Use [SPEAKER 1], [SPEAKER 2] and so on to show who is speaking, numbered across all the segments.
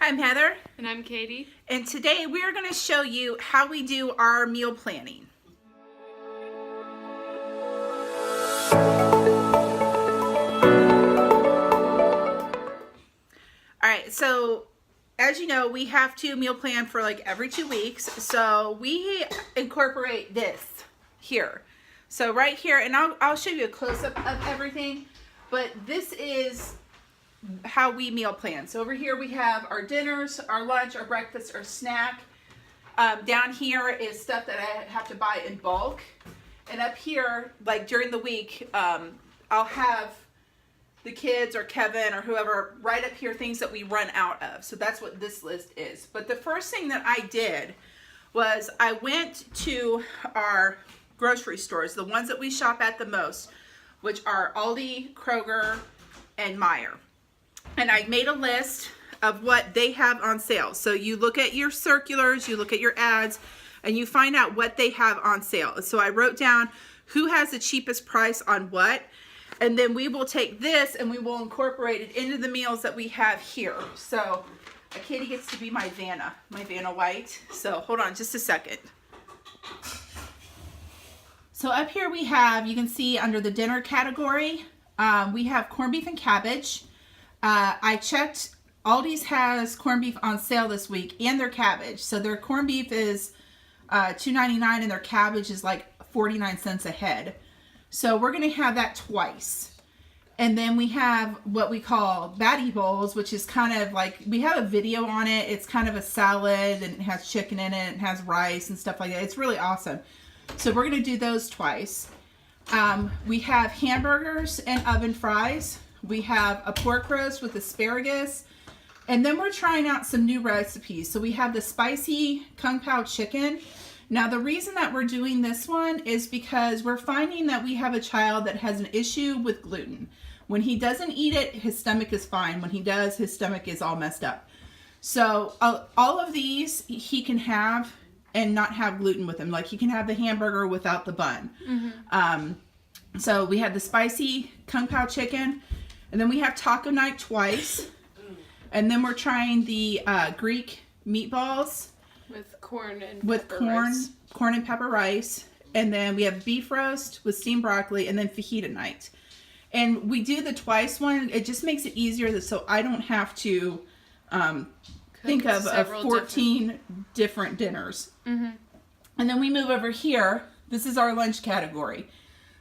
[SPEAKER 1] I'm Heather.
[SPEAKER 2] And I'm Katie.
[SPEAKER 1] And today we are going to show you how we do our meal planning. Alright, so as you know, we have to meal plan for like every 2 weeks. So we incorporate this here. So right here, and I'll show you a close-up of everything, but this is how we meal plan. So over here we have our dinners, our lunch, our breakfast, our snack. Down here is stuff that I have to buy in bulk. And up here, like during the week, I'll have the kids or Kevin or whoever write up here things that we run out of. So that's what this list is. But the first thing that I did was I went to our grocery stores, the ones that we shop at the most, which are Aldi, Kroger, and Meijer. And I made a list of what they have on sale. So you look at your circulars, you look at your ads, and you find out what they have on sale. So I wrote down who has the cheapest price on what, and then we will take this and we will incorporate it into the meals that we have here. So Katie gets to be my Vanna White. So hold on just a second. So up here we have, you can see under the dinner category, we have corned beef and cabbage. I checked, Aldi's has corned beef on sale this week and their cabbage. So their corned beef is $2.99 and their cabbage is like 49 cents a head. So we're going to have that twice. And then we have what we call Batty Bowls, which is kind of like, we have a video on it. It's kind of a salad and it has chicken in it. It has rice and stuff like that. It's really awesome. So we're going to do those twice. We have hamburgers and oven fries. We have a pork roast with asparagus. And then we're trying out some new recipes. So we have the spicy Kung Pao chicken. Now the reason that we're doing this one is because we're finding that we have a child that has an issue with gluten. When he doesn't eat it, his stomach is fine. When he does, his stomach is all messed up. So all of these he can have and not have gluten with him. Like he can have the hamburger without the bun. Mm-hmm. So we have the spicy Kung Pao chicken. And then we have taco night twice. And then we're trying the Greek meatballs.
[SPEAKER 2] With corn and
[SPEAKER 1] corn and pepper rice. And then we have beef roast with steamed broccoli and then fajita night. And we do the twice one. It just makes it easier so I don't have to think of 14 different dinners. Mm-hmm. And then we move over here. This is our lunch category.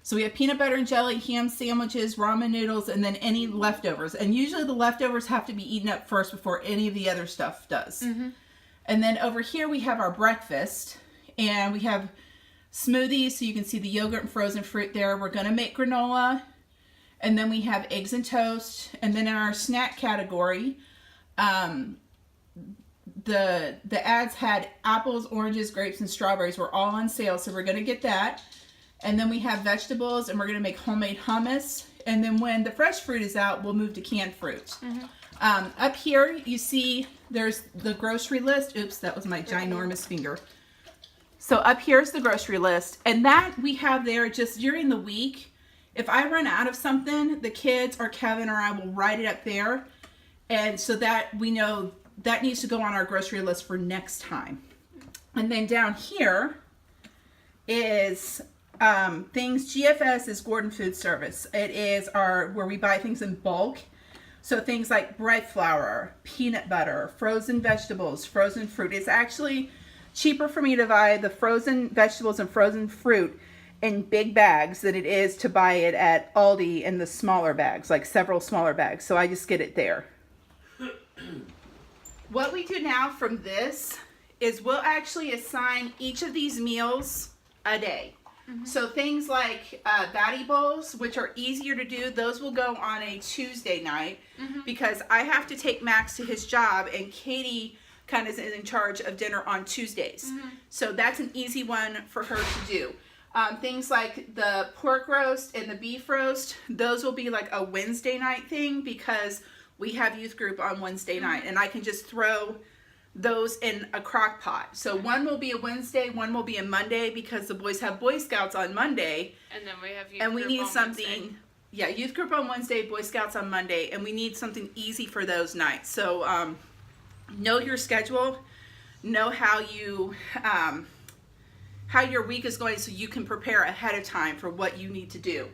[SPEAKER 1] So we have peanut butter and jelly, ham sandwiches, ramen noodles, and then any leftovers. And usually the leftovers have to be eaten up first before any of the other stuff does. Mm-hmm. And then over here we have our breakfast. And we have smoothies, so you can see the yogurt and frozen fruit there. We're going to make granola. And then we have eggs and toast. And then in our snack category, the ads had apples, oranges, grapes, and strawberries were all on sale. So we're going to get that. And then we have vegetables, and we're going to make homemade hummus. And then when the fresh fruit is out, we'll move to canned fruit. Mm-hmm. Up here, you see there's the grocery list. Oops, that was my ginormous finger. So up here's the grocery list. And that we have there just during the week. If I run out of something, the kids or Kevin or I will write it up there. And so that we know that needs to go on our grocery list for next time. And then down here is things. GFS is Gordon Food Service. It is where we buy things in bulk. So things like bread flour, peanut butter, frozen vegetables, frozen fruit. It's actually cheaper for me to buy the frozen vegetables and frozen fruit in big bags than it is to buy it at Aldi in the smaller bags, like several smaller bags. So I just get it there. What we do now from this is we'll actually assign each of these meals a day. Mm-hmm. So things like Batty Bowls, which are easier to do, those will go on a Tuesday night. Mm-hmm. Because I have to take Max to his job and Katie kind of is in charge of dinner on Tuesdays. Mm-hmm. So that's an easy one for her to do. Things like the pork roast and the beef roast, those will be like a Wednesday night thing because we have youth group on Wednesday night and I can just throw those in a crock pot. So one will be a Wednesday, one will be a Monday because the boys have Boy Scouts on Monday.
[SPEAKER 2] And then we have youth
[SPEAKER 1] and we
[SPEAKER 2] group
[SPEAKER 1] need
[SPEAKER 2] on
[SPEAKER 1] something,
[SPEAKER 2] Wednesday.
[SPEAKER 1] Yeah, youth group on Wednesday, Boy Scouts on Monday, and we need something easy for those nights. So know your schedule, know how your week is going, so you can prepare ahead of time for what you need to do.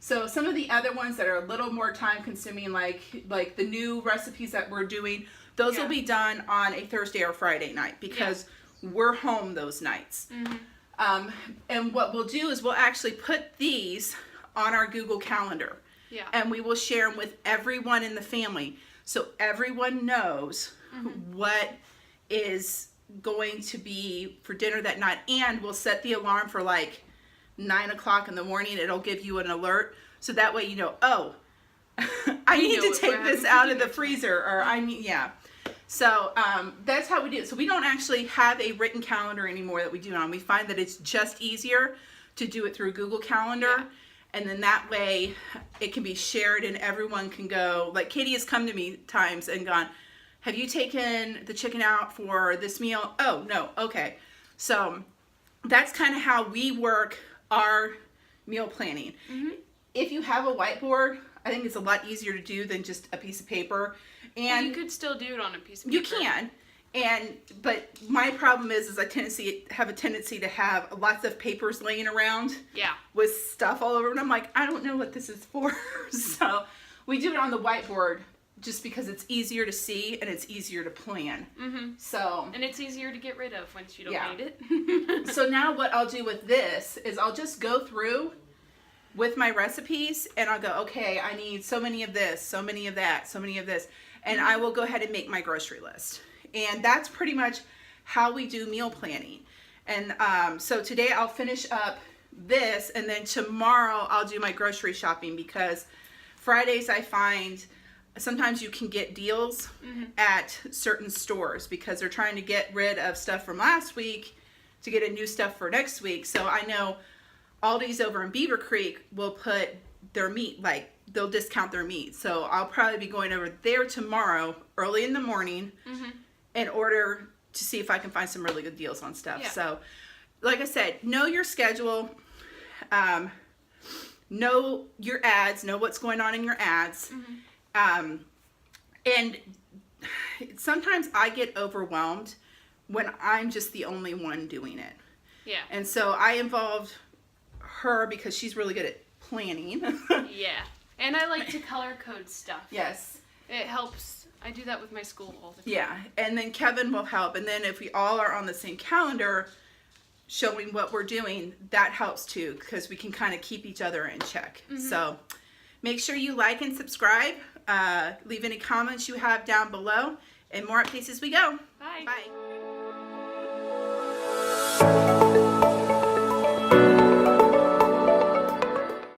[SPEAKER 1] So some of the other ones that are a little more time consuming, like the new recipes that we're doing, those will be done on a Thursday or Friday night because we're home those nights. And what we'll do is we'll actually put these on our Google Calendar.
[SPEAKER 2] Yeah.
[SPEAKER 1] And we will share them with everyone in the family, so everyone knows what is going to be for dinner that night. And we'll set the alarm for like 9 o'clock in the morning. It'll give you an alert, so that way you know, oh, I need to take this out of the freezer, or So that's how we do it. So we don't actually have a written calendar anymore that we do on. We find that it's just easier to do it through Google Calendar.
[SPEAKER 2] Yeah.
[SPEAKER 1] And then that way it can be shared and everyone can go. Like Katie has come to me times and gone, have you taken the chicken out for this meal? Oh, no. Okay. So that's kind of how we work our meal planning. If you have a whiteboard, I think it's a lot easier to do than just a piece of paper. And
[SPEAKER 2] you could still do it on a piece of paper.
[SPEAKER 1] you can. But my problem is I have a tendency to have lots of papers laying around with stuff all over, and I'm like, I don't know what this is for. So we do it on the whiteboard just because it's easier to see and it's easier to plan. So
[SPEAKER 2] and it's easier to get rid of once you don't need it.
[SPEAKER 1] So now what I'll do with this is I'll just go through with my recipes and I'll go, okay, I need so many of this, so many of that, so many of this, and I will go ahead and make my grocery list. And that's pretty much how we do meal planning. And so today I'll finish up this, and then tomorrow I'll do my grocery shopping, because Fridays I find sometimes you can get deals at certain stores because they're trying to get rid of stuff from last week to get a new stuff for next week. So I know Aldi's over in Beaver Creek will put their meat, like they'll discount their meat. So I'll probably be going over there tomorrow early in the morning in order to see if I can find some really good deals on stuff. So like I said, know your schedule, know your ads, know what's going on in your ads. And sometimes I get overwhelmed when I'm just the only one doing it.
[SPEAKER 2] Yeah.
[SPEAKER 1] And so I involved her because she's really good at planning.
[SPEAKER 2] Yeah. And I like to color code stuff.
[SPEAKER 1] Yes.
[SPEAKER 2] It helps. I do that with my school all the time.
[SPEAKER 1] Yeah. And then Kevin will help. And then if we all are on the same calendar showing what we're doing, that helps too, because we can kind of keep each other in check. So make sure you like and subscribe. Leave any comments you have down below, and more updates as we go.
[SPEAKER 2] Bye.
[SPEAKER 1] Bye.